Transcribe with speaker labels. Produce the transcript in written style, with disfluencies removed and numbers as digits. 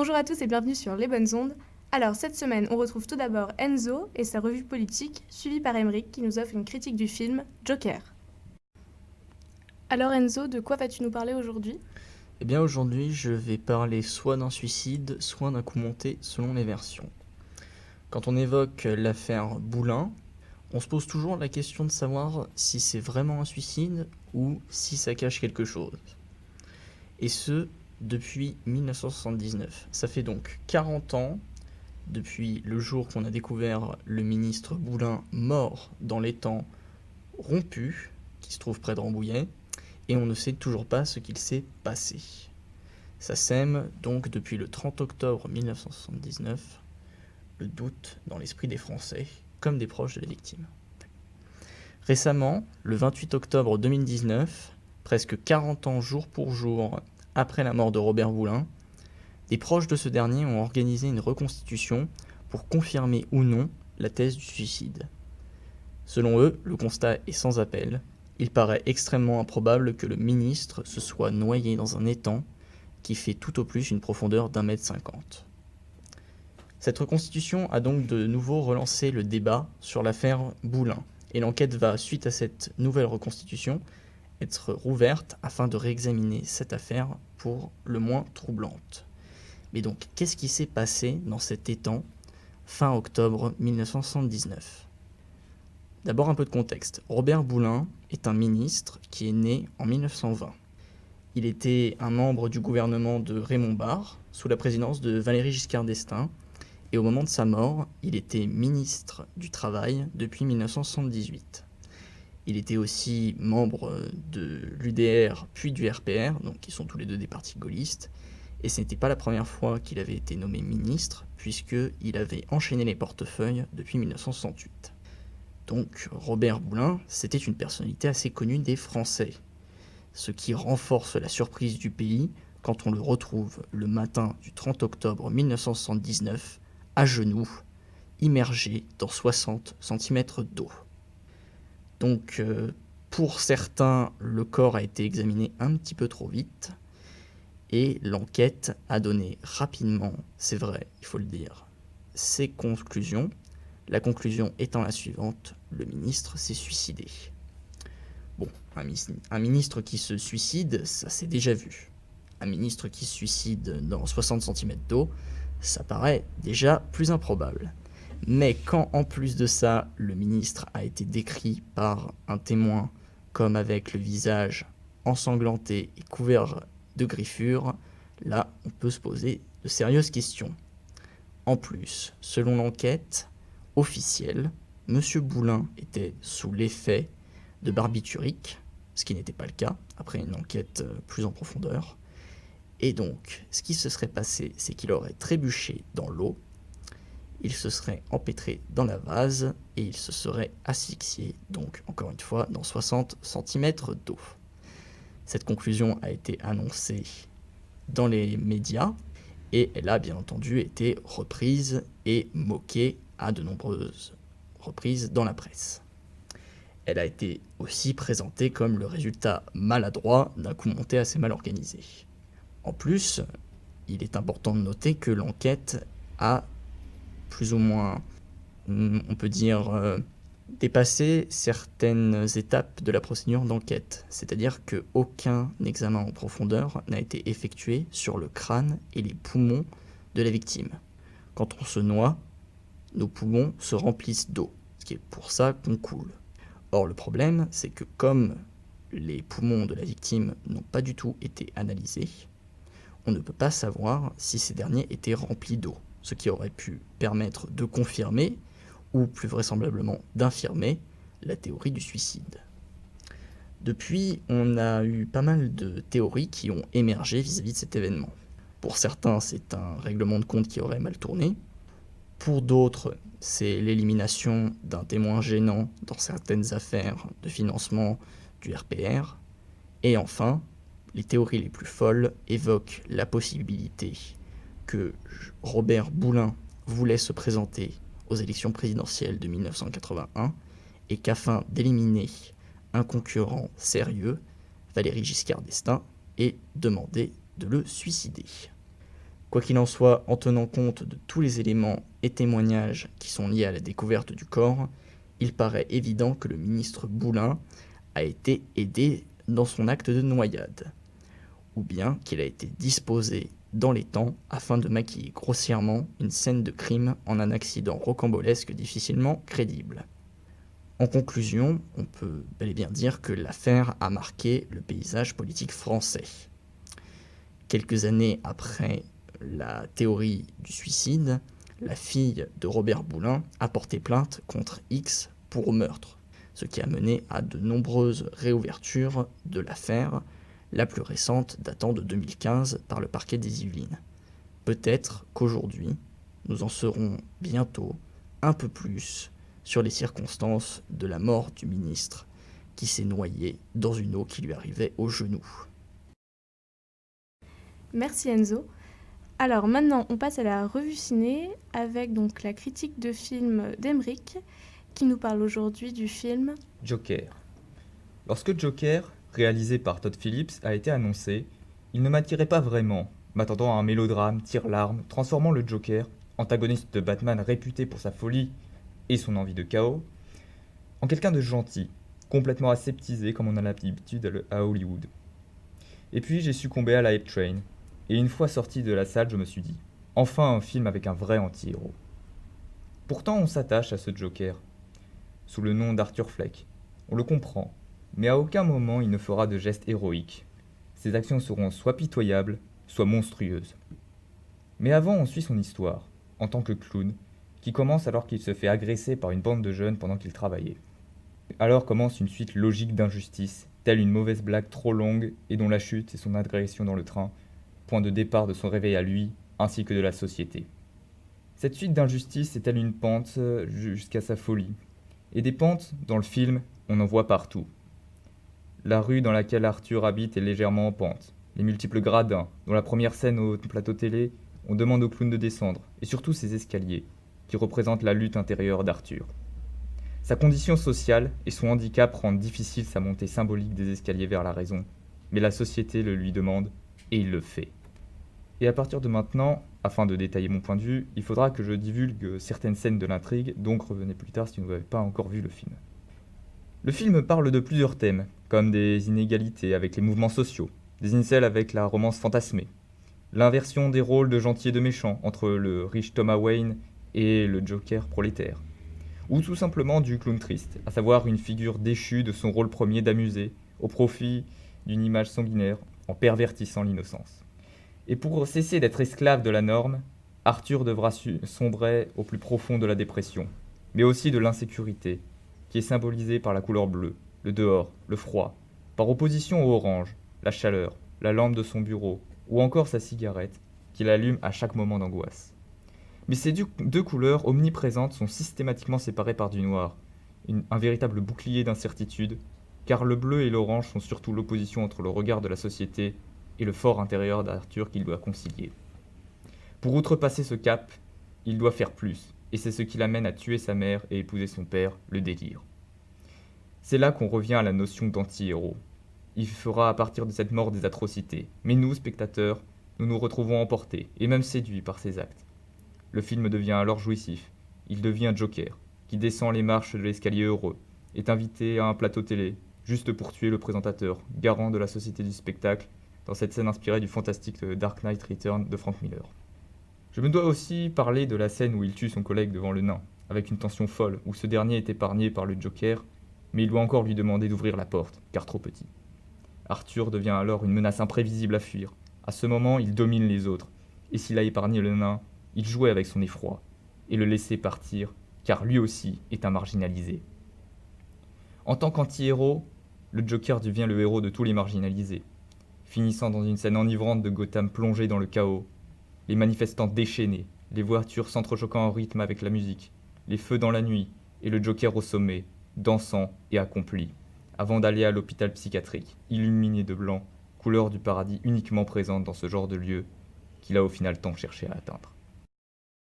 Speaker 1: Bonjour à tous et bienvenue sur Les Bonnes Ondes. Alors cette semaine, on retrouve tout d'abord Enzo et sa revue politique, suivie par Emeric qui nous offre une critique du film Joker. Alors Enzo, de quoi vas-tu nous parler aujourd'hui ?
Speaker 2: Eh bien aujourd'hui, je vais parler soit d'un suicide, soit d'un coup monté selon les versions. Quand on évoque l'affaire Boulin, on se pose toujours la question de savoir si c'est vraiment un suicide ou si ça cache quelque chose. Et ce, depuis 1979. Ça fait donc 40 ans depuis le jour qu'on a découvert le ministre Boulin mort dans l'étang rompu, qui se trouve près de Rambouillet, et on ne sait toujours pas ce qu'il s'est passé. Ça sème donc depuis le 30 octobre 1979 le doute dans l'esprit des Français, comme des proches de la victime. Récemment, le 28 octobre 2019, presque 40 ans jour pour jour après la mort de Robert Boulin, des proches de ce dernier ont organisé une reconstitution pour confirmer ou non la thèse du suicide. Selon eux, le constat est sans appel. Il paraît extrêmement improbable que le ministre se soit noyé dans un étang qui fait tout au plus une profondeur d'1,50 m. Cette reconstitution a donc de nouveau relancé le débat sur l'affaire Boulin, et l'enquête va, suite à cette nouvelle reconstitution, être rouverte afin de réexaminer cette affaire pour le moins troublante. Mais donc, qu'est-ce qui s'est passé dans cet étang fin octobre 1979 ? D'abord un peu de contexte. Robert Boulin est un ministre qui est né en 1920. Il était un membre du gouvernement de Raymond Barre, sous la présidence de Valéry Giscard d'Estaing, et au moment de sa mort, il était ministre du Travail depuis 1978. Il était aussi membre de l'UDR puis du RPR, donc qui sont tous les deux des partis gaullistes, et ce n'était pas la première fois qu'il avait été nommé ministre, puisqu'il avait enchaîné les portefeuilles depuis 1968. Donc Robert Boulin, c'était une personnalité assez connue des Français, ce qui renforce la surprise du pays quand on le retrouve le matin du 30 octobre 1979 à genoux, immergé dans 60 cm d'eau. Donc pour certains, le corps a été examiné un petit peu trop vite et l'enquête a donné rapidement, c'est vrai, il faut le dire, ses conclusions. La conclusion étant la suivante, le ministre s'est suicidé. Bon, un ministre qui se suicide, ça s'est déjà vu. Un ministre qui se suicide dans 60 cm d'eau, ça paraît déjà plus improbable. Mais quand en plus de ça, le ministre a été décrit par un témoin comme avec le visage ensanglanté et couvert de griffures, là on peut se poser de sérieuses questions. En plus, selon l'enquête officielle, M. Boulin était sous l'effet de barbiturique, ce qui n'était pas le cas après une enquête plus en profondeur. Et donc, ce qui se serait passé, c'est qu'il aurait trébuché dans l'eau, il se serait empêtré dans la vase et il se serait asphyxié, donc encore une fois, dans 60 cm d'eau. Cette conclusion a été annoncée dans les médias et elle a bien entendu été reprise et moquée à de nombreuses reprises dans la presse. Elle a été aussi présentée comme le résultat maladroit d'un coup monté assez mal organisé. En plus, il est important de noter que l'enquête a plus ou moins, on peut dire, dépassé certaines étapes de la procédure d'enquête. C'est-à-dire qu'aucun examen en profondeur n'a été effectué sur le crâne et les poumons de la victime. Quand on se noie, nos poumons se remplissent d'eau, ce qui est pour ça qu'on coule. Or, le problème, c'est que comme les poumons de la victime n'ont pas du tout été analysés, on ne peut pas savoir si ces derniers étaient remplis d'eau, ce qui aurait pu permettre de confirmer, ou plus vraisemblablement d'infirmer, la théorie du suicide. Depuis, on a eu pas mal de théories qui ont émergé vis-à-vis de cet événement. Pour certains, c'est un règlement de compte qui aurait mal tourné. Pour d'autres, c'est l'élimination d'un témoin gênant dans certaines affaires de financement du RPR. Et enfin, les théories les plus folles évoquent la possibilité que Robert Boulin voulait se présenter aux élections présidentielles de 1981 et qu'afin d'éliminer un concurrent sérieux, Valéry Giscard d'Estaing ait demandé de le suicider. Quoi qu'il en soit, en tenant compte de tous les éléments et témoignages qui sont liés à la découverte du corps, il paraît évident que le ministre Boulin a été aidé dans son acte de noyade, ou bien qu'il a été disposé dans les temps afin de maquiller grossièrement une scène de crime en un accident rocambolesque difficilement crédible. En conclusion, on peut bel et bien dire que l'affaire a marqué le paysage politique français. Quelques années après la théorie du suicide, la fille de Robert Boulin a porté plainte contre X pour meurtre, ce qui a mené à de nombreuses réouvertures de l'affaire, la plus récente datant de 2015 par le parquet des Yvelines. Peut-être qu'aujourd'hui, nous en saurons bientôt un peu plus sur les circonstances de la mort du ministre qui s'est noyé dans une eau qui lui arrivait aux genoux.
Speaker 1: Merci Enzo. Alors maintenant, on passe à la revue ciné avec donc la critique de film d'Emeric qui nous parle aujourd'hui du film
Speaker 3: Joker. Lorsque Joker, réalisé par Todd Phillips, a été annoncé, il ne m'attirait pas vraiment, m'attendant à un mélodrame tire-larme transformant le Joker, antagoniste de Batman réputé pour sa folie et son envie de chaos, en quelqu'un de gentil, complètement aseptisé comme on a l'habitude à Hollywood. Et puis j'ai succombé à la hype train, et une fois sorti de la salle, je me suis dit, enfin un film avec un vrai anti-héros. Pourtant on s'attache à ce Joker, sous le nom d'Arthur Fleck. On le comprend, mais à aucun moment il ne fera de gestes héroïques. Ses actions seront soit pitoyables, soit monstrueuses. Mais avant on suit son histoire, en tant que clown, qui commence alors qu'il se fait agresser par une bande de jeunes pendant qu'il travaillait. Alors commence une suite logique d'injustices, telle une mauvaise blague trop longue et dont la chute et son agression dans le train, point de départ de son réveil à lui, ainsi que de la société. Cette suite d'injustices est telle une pente jusqu'à sa folie. Et des pentes, dans le film, on en voit partout. La rue dans laquelle Arthur habite est légèrement en pente. Les multiples gradins, dont la première scène au plateau télé, on demande au clown de descendre, et surtout ses escaliers, qui représentent la lutte intérieure d'Arthur. Sa condition sociale et son handicap rendent difficile sa montée symbolique des escaliers vers la raison, mais la société le lui demande, et il le fait. Et à partir de maintenant, afin de détailler mon point de vue, il faudra que je divulgue certaines scènes de l'intrigue, donc revenez plus tard si vous n'avez pas encore vu le film. Le film parle de plusieurs thèmes, comme des inégalités avec les mouvements sociaux, des incels avec la romance fantasmée, l'inversion des rôles de gentil et de méchant entre le riche Thomas Wayne et le Joker prolétaire, ou tout simplement du clown triste, à savoir une figure déchue de son rôle premier d'amuser, au profit d'une image sanguinaire, en pervertissant l'innocence. Et pour cesser d'être esclave de la norme, Arthur devra sombrer au plus profond de la dépression, mais aussi de l'insécurité, qui est symbolisée par la couleur bleue, le dehors, le froid, par opposition au orange, la chaleur, la lampe de son bureau, ou encore sa cigarette, qu'il allume à chaque moment d'angoisse. Mais ces deux couleurs omniprésentes sont systématiquement séparées par du noir, un véritable bouclier d'incertitude, car le bleu et l'orange sont surtout l'opposition entre le regard de la société et le fort intérieur d'Arthur qu'il doit concilier. Pour outrepasser ce cap, il doit faire plus, et c'est ce qui l'amène à tuer sa mère et épouser son père, le délire. C'est là qu'on revient à la notion d'anti-héros. Il fera à partir de cette mort des atrocités, mais nous, spectateurs, nous nous retrouvons emportés, et même séduits par ses actes. Le film devient alors jouissif, il devient Joker, qui descend les marches de l'escalier heureux, est invité à un plateau télé, juste pour tuer le présentateur, garant de la société du spectacle, dans cette scène inspirée du fantastique Dark Knight Returns de Frank Miller. Je me dois aussi parler de la scène où il tue son collègue devant le nain, avec une tension folle, où ce dernier est épargné par le Joker, mais il doit encore lui demander d'ouvrir la porte, car trop petit. Arthur devient alors une menace imprévisible à fuir. À ce moment, il domine les autres, et s'il a épargné le nain, il jouait avec son effroi, et le laissait partir, car lui aussi est un marginalisé. En tant qu'anti-héros, le Joker devient le héros de tous les marginalisés, finissant dans une scène enivrante de Gotham plongée dans le chaos, les manifestants déchaînés, les voitures s'entrechoquant en rythme avec la musique, les feux dans la nuit, et le Joker au sommet, dansant et accompli, avant d'aller à l'hôpital psychiatrique, illuminé de blanc, couleur du paradis uniquement présente dans ce genre de lieu qu'il a au final tant cherché à atteindre.